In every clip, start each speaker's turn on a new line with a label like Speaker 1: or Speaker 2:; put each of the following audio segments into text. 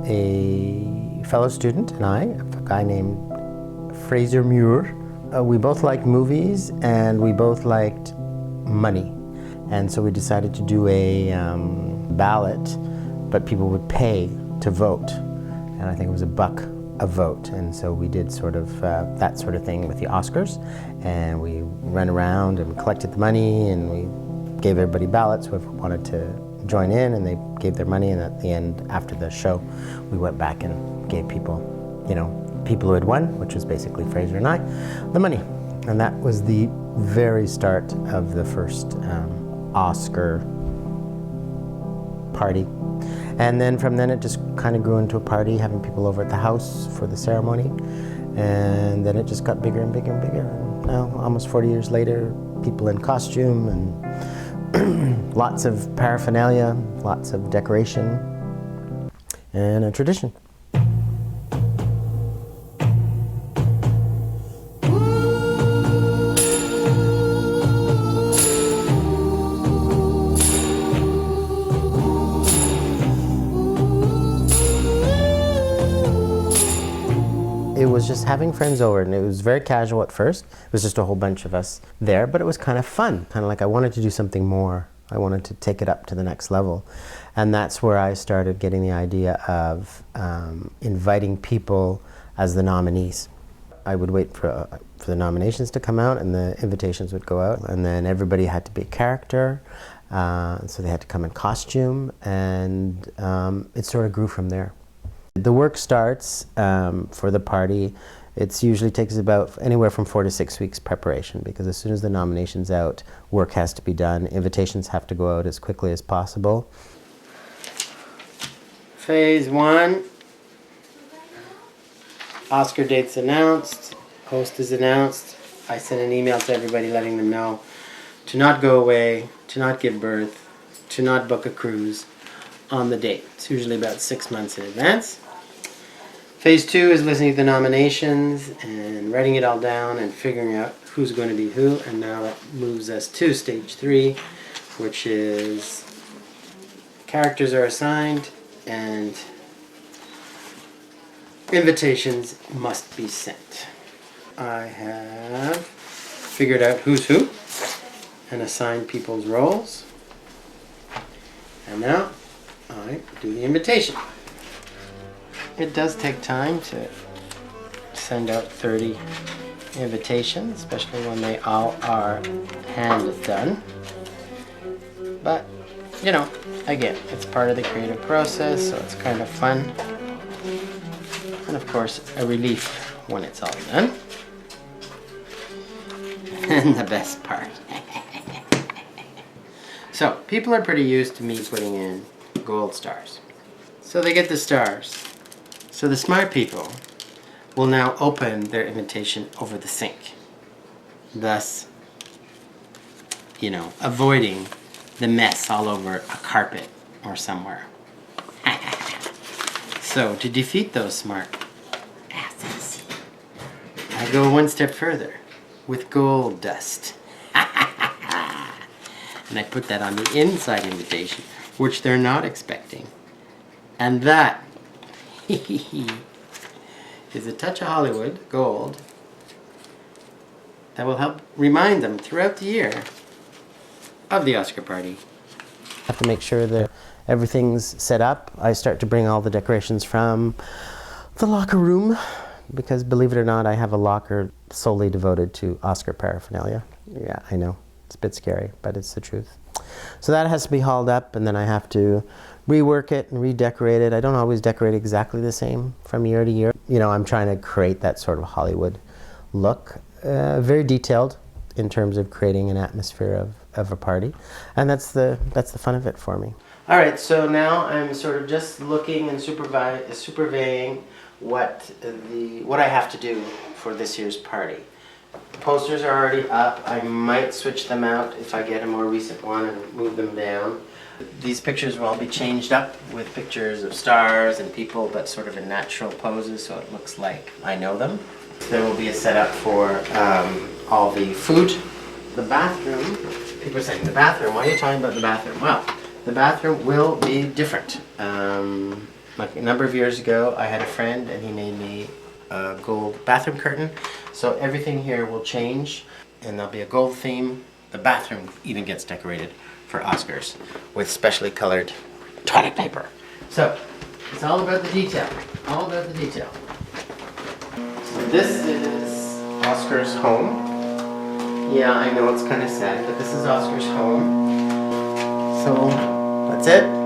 Speaker 1: a fellow student and I, a guy named Fraser Muir. We both liked movies and we both liked money. And so we decided to do a ballot, but people would pay to vote. And I think it was $1 a vote. And so we did sort of that sort of thing with the Oscars. And we ran around and collected the money and we gave everybody ballots whoever wanted to join in, and they gave their money, and at the end, after the show, we went back and gave people, people who had won, which was basically Fraser and I, the money. And that was the very start of the first Oscar party. And then from then it just kind of grew into a party, having people over at the house for the ceremony. And then it just got bigger and bigger and bigger. And now, almost 40 years later, people in costume and lots of paraphernalia, lots of decoration, and a tradition. It was just having friends over, and it was very casual at first. It was just a whole bunch of us there, but it was kind of fun. Kind of like I wanted to do something more. I wanted to take it up to the next level. And that's where I started getting the idea of inviting people as the nominees. I would wait for the nominations to come out, and the invitations would go out, and then everybody had to be a character. So they had to come in costume, and it sort of grew from there. The work starts for the party. It usually takes about anywhere from 4 to 6 weeks preparation, because as soon as the nomination's out, work has to be done. Invitations have to go out as quickly as possible. Phase 1. Oscar dates announced. Host is announced. I send an email to everybody letting them know to not go away, to not give birth, to not book a cruise on the date. It's usually about 6 months in advance. Phase 2 is listening to the nominations and writing it all down and figuring out who's going to be who. And now that moves us to stage 3, which is characters are assigned and invitations must be sent. I have figured out who's who and assigned people's roles. And now I do the invitation. It does take time to send out 30 invitations, especially when they all are hand done. But, again, it's part of the creative process, so it's kind of fun. And of course, a relief when it's all done. And the best part. So, people are pretty used to me putting in gold stars. So they get the stars. So the smart people will now open their invitation over the sink, thus, avoiding the mess all over a carpet or somewhere. So to defeat those smart asses, I go one step further with gold dust. And I put that on the inside invitation, which they're not expecting. And that is a touch of Hollywood gold that will help remind them throughout the year of the Oscar party. I have to make sure that everything's set up. I start to bring all the decorations from the locker room, because believe it or not, I have a locker solely devoted to Oscar paraphernalia. Yeah, I know, it's a bit scary, but it's the truth. So that has to be hauled up, and then I have to rework it and redecorate it. I don't always decorate exactly the same from year to year. I'm trying to create that sort of Hollywood look, very detailed in terms of creating an atmosphere of a party, and that's the fun of it for me. All right, so now I'm sort of just looking and surveying what I have to do for this year's party. The posters are already up. I might switch them out if I get a more recent one and move them down. These pictures will all be changed up with pictures of stars and people, but sort of in natural poses, so it looks like I know them. There will be a setup for all the food. The bathroom, people are saying, the bathroom, why are you talking about the bathroom? Well, the bathroom will be different. My Like a number of years ago, I had a friend and he made me a gold bathroom curtain. So everything here will change and there'll be a gold theme. The bathroom even gets decorated for Oscars with specially colored toilet paper. So it's all about the detail, all about the detail. So this is Oscar's home. Yeah, I know it's kind of sad, but this is Oscar's home. So that's it.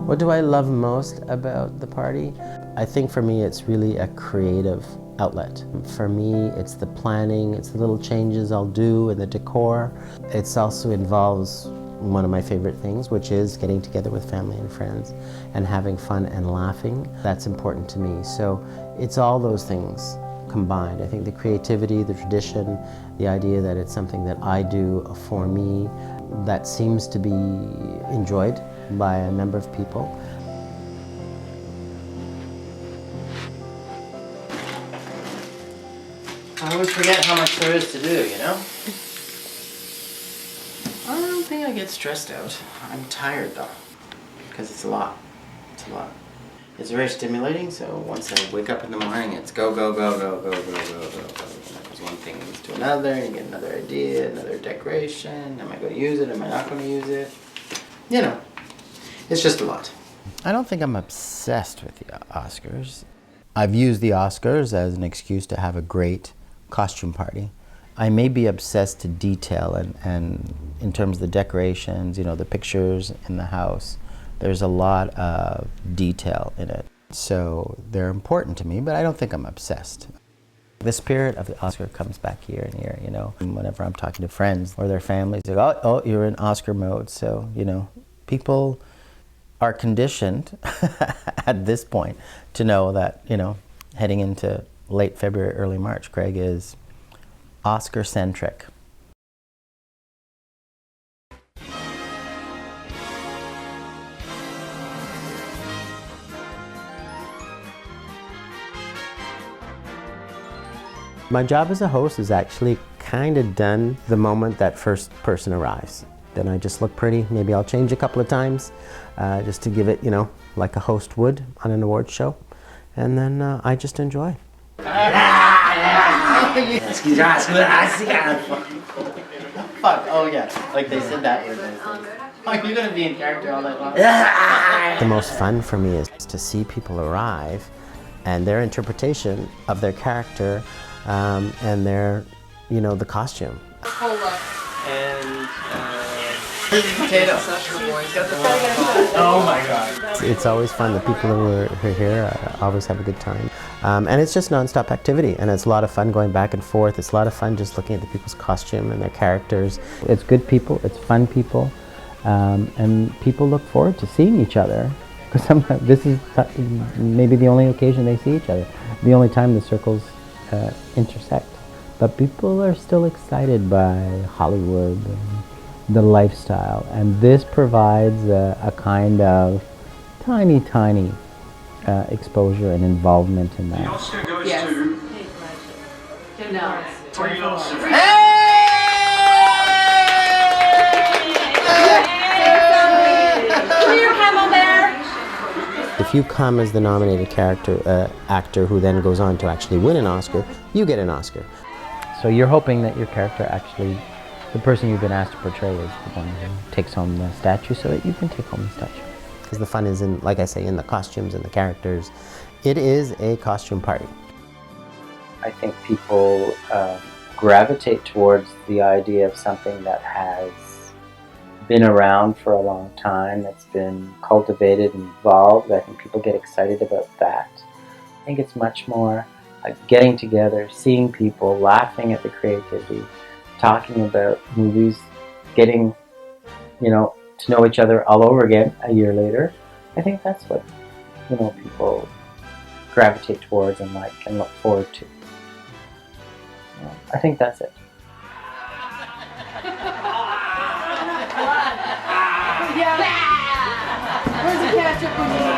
Speaker 1: What do I love most about the party? I think for me it's really a creative outlet. For me it's the planning, it's the little changes I'll do in the decor. It also involves one of my favorite things, which is getting together with family and friends and having fun and laughing. That's important to me. So it's all those things combined. I think the creativity, the tradition, the idea that it's something that I do for me that seems to be enjoyed by a number of people. I always forget how much there is to do, you know? I don't think I get stressed out. I'm tired though, because it's a lot. It's a lot. It's very stimulating, so once I wake up in the morning, it's go, go, go, go, go, go, go, go, go. And there's one thing leads to another, and you get another idea, another decoration. Am I going to use it? Am I not going to use it? You know, it's just a lot. I don't think I'm obsessed with the Oscars. I've used the Oscars as an excuse to have a great costume party. I may be obsessed to detail and in terms of the decorations, you know, the pictures in the house. There's a lot of detail in it. So they're important to me, but I don't think I'm obsessed. The spirit of the Oscar comes back year and year, you know. And whenever I'm talking to friends or their families, they go, oh, you're in Oscar mode. So, you know, people are conditioned at this point to know that, you know, heading into late February, early March, Craig is Oscar-centric. My job as a host is actually kind of done the moment that first person arrives. Then I just look pretty. Maybe I'll change a couple of times just to give it, you know, like a host would on an awards show. And then I just enjoy. Fuck, oh yeah, like they said that word. Oh, you're gonna be in character all night long. The most fun for me is to see people arrive and their interpretation of their character and their, you know, the costume. And potato. Oh my God. It's always fun. The people who are here always have a good time. And it's just non-stop activity, and it's a lot of fun going back and forth. It's a lot of fun just looking at the people's costume and their characters. It's good people, it's fun people, and people look forward to seeing each other. Because sometimes this is maybe the only occasion they see each other, the only time the circles intersect. But people are still excited by Hollywood and the lifestyle, and this provides a kind of tiny exposure and involvement in that.
Speaker 2: The Oscar goes to...
Speaker 3: No. Clear camel there.
Speaker 1: If you come as the nominated actor who then goes on to actually win an Oscar, you get an Oscar. So you're hoping that your character actually, the person you've been asked to portray, is the one who takes home the statue, so that you can take home the statue. Because the fun is in, like I say, in the costumes and the characters. It is a costume party. I think people gravitate towards the idea of something that has been around for a long time, that's been cultivated and evolved. I think people get excited about that. I think it's much more getting together, seeing people, laughing at the creativity, talking about movies, getting, you know, to know each other all over again a year later. I think that's what, you know, people gravitate towards and like and look forward to. I think that's it.
Speaker 3: Where's the ketchup?